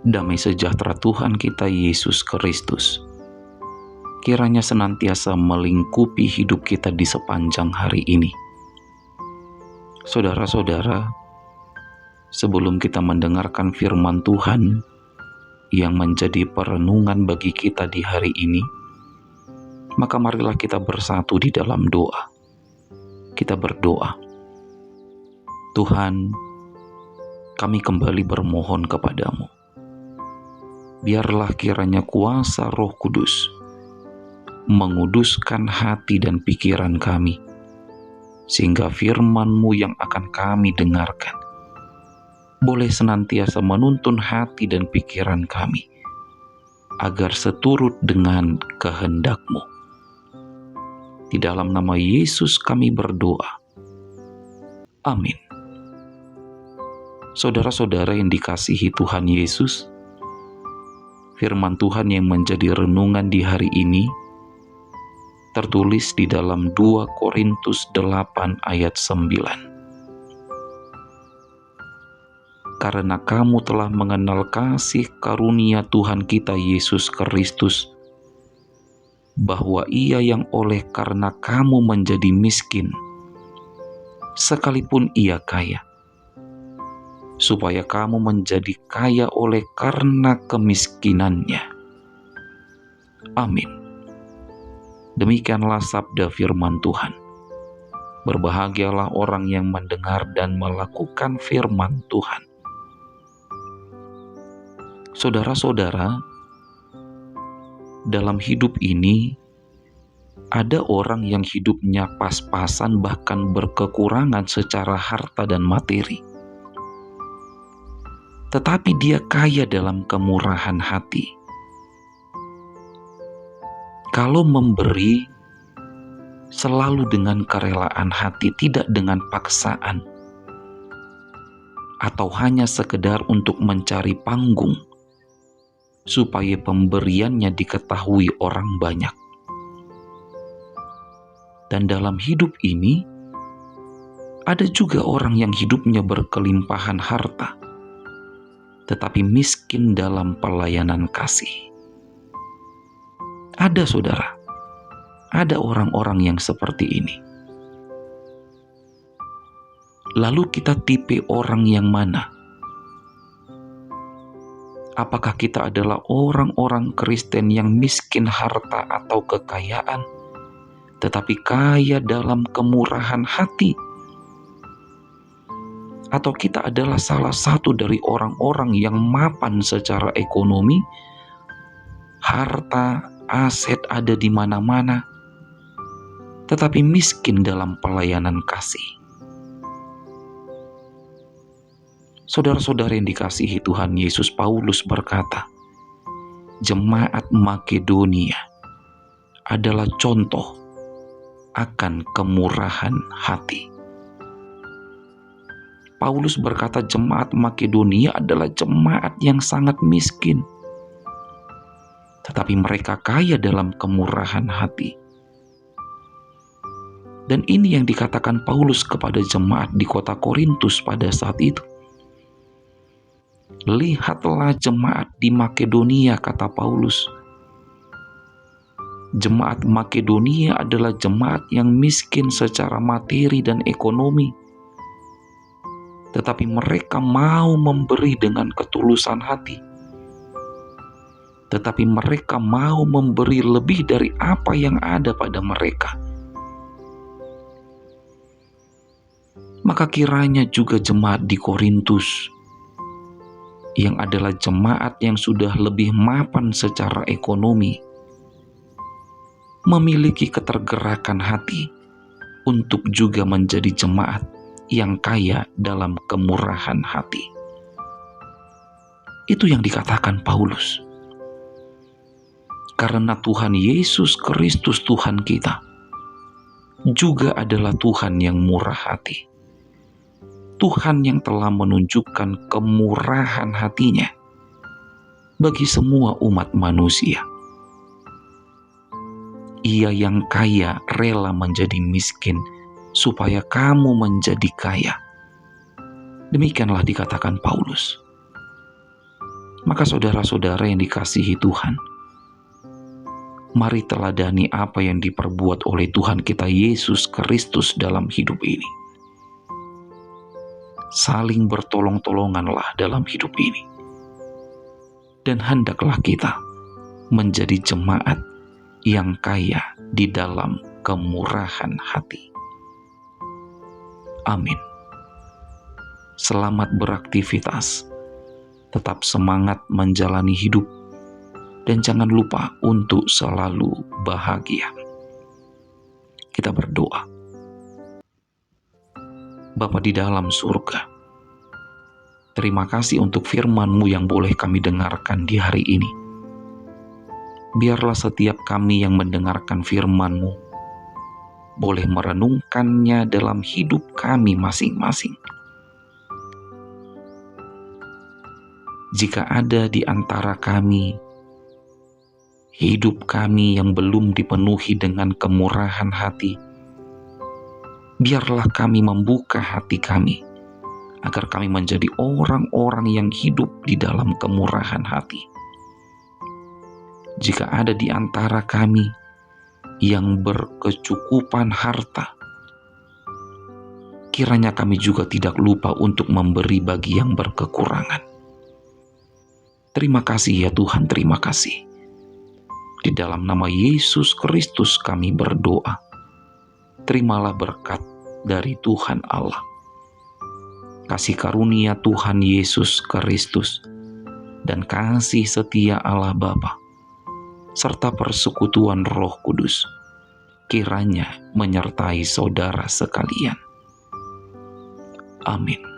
Damai sejahtera Tuhan kita Yesus Kristus kiranya senantiasa melingkupi hidup kita di sepanjang hari ini. Saudara-saudara, sebelum kita mendengarkan firman Tuhan yang menjadi perenungan bagi kita di hari ini, maka marilah kita bersatu di dalam doa. Kita berdoa. Tuhan, kami kembali bermohon kepadamu. Biarlah kiranya kuasa Roh Kudus menguduskan hati dan pikiran kami, sehingga firman-Mu yang akan kami dengarkan boleh senantiasa menuntun hati dan pikiran kami, agar seturut dengan kehendak-Mu. Di dalam nama Yesus kami berdoa. Amin. Saudara-saudara yang dikasihi Tuhan Yesus, firman Tuhan yang menjadi renungan di hari ini tertulis di dalam 2 Korintus 8 ayat 9. Karena kamu telah mengenal kasih karunia Tuhan kita Yesus Kristus, bahwa Ia yang oleh karena kamu menjadi miskin, sekalipun Ia kaya, supaya kamu menjadi kaya oleh karena kemiskinannya. Amin. Demikianlah sabda firman Tuhan. Berbahagialah orang yang mendengar dan melakukan firman Tuhan. Saudara-saudara, dalam hidup ini ada orang yang hidupnya pas-pasan, bahkan berkekurangan secara harta dan materi. Tetapi dia kaya dalam kemurahan hati. Kalau memberi, selalu dengan kerelaan hati, tidak dengan paksaan, atau hanya sekedar untuk mencari panggung, supaya pemberiannya diketahui orang banyak. Dan dalam hidup ini, ada juga orang yang hidupnya berkelimpahan harta, tetapi miskin dalam pelayanan kasih. Ada, saudara, ada orang-orang yang seperti ini. Lalu kita tipe orang yang mana? Apakah kita adalah orang-orang Kristen yang miskin harta atau kekayaan, tetapi kaya dalam kemurahan hati? Atau kita adalah salah satu dari orang-orang yang mapan secara ekonomi, harta, aset ada di mana-mana, tetapi miskin dalam pelayanan kasih? Saudara-saudara yang dikasihi Tuhan Yesus, Paulus berkata, jemaat Makedonia adalah contoh akan kemurahan hati. Paulus berkata jemaat Makedonia adalah jemaat yang sangat miskin, tetapi mereka kaya dalam kemurahan hati. Dan ini yang dikatakan Paulus kepada jemaat di kota Korintus pada saat itu. Lihatlah jemaat di Makedonia, kata Paulus. Jemaat Makedonia adalah jemaat yang miskin secara materi dan ekonomi, tetapi mereka mau memberi dengan ketulusan hati. Tetapi mereka mau memberi lebih dari apa yang ada pada mereka. Maka kiranya juga jemaat di Korintus, yang adalah jemaat yang sudah lebih mapan secara ekonomi, memiliki ketergerakan hati untuk juga menjadi jemaat yang kaya dalam kemurahan hati. Itu yang dikatakan Paulus. Karena Tuhan Yesus Kristus Tuhan kita juga adalah Tuhan yang murah hati. Tuhan yang telah menunjukkan kemurahan hatinya bagi semua umat manusia. Ia yang kaya rela menjadi miskin supaya kamu menjadi kaya. Demikianlah dikatakan Paulus. Maka saudara-saudara yang dikasihi Tuhan, mari teladani apa yang diperbuat oleh Tuhan kita Yesus Kristus dalam hidup ini. Saling bertolong-tolonganlah dalam hidup ini. Dan hendaklah kita menjadi jemaat yang kaya di dalam kemurahan hati. Amin. Selamat beraktivitas. Tetap semangat menjalani hidup. Dan jangan lupa untuk selalu bahagia. Kita berdoa. Bapa di dalam surga, terima kasih untuk firman-Mu yang boleh kami dengarkan di hari ini. Biarlah setiap kami yang mendengarkan firman-Mu boleh merenungkannya dalam hidup kami masing-masing. Jika ada di antara kami, hidup kami yang belum dipenuhi dengan kemurahan hati, biarlah kami membuka hati kami, agar kami menjadi orang-orang yang hidup di dalam kemurahan hati. Jika ada di antara kami yang berkecukupan harta, kiranya kami juga tidak lupa untuk memberi bagi yang berkekurangan. Terima kasih ya Tuhan, terima kasih. Di dalam nama Yesus Kristus kami berdoa. Terimalah berkat dari Tuhan Allah. Kasih karunia Tuhan Yesus Kristus dan kasih setia Allah Bapa serta persekutuan Roh Kudus kiranya menyertai saudara sekalian. Amin.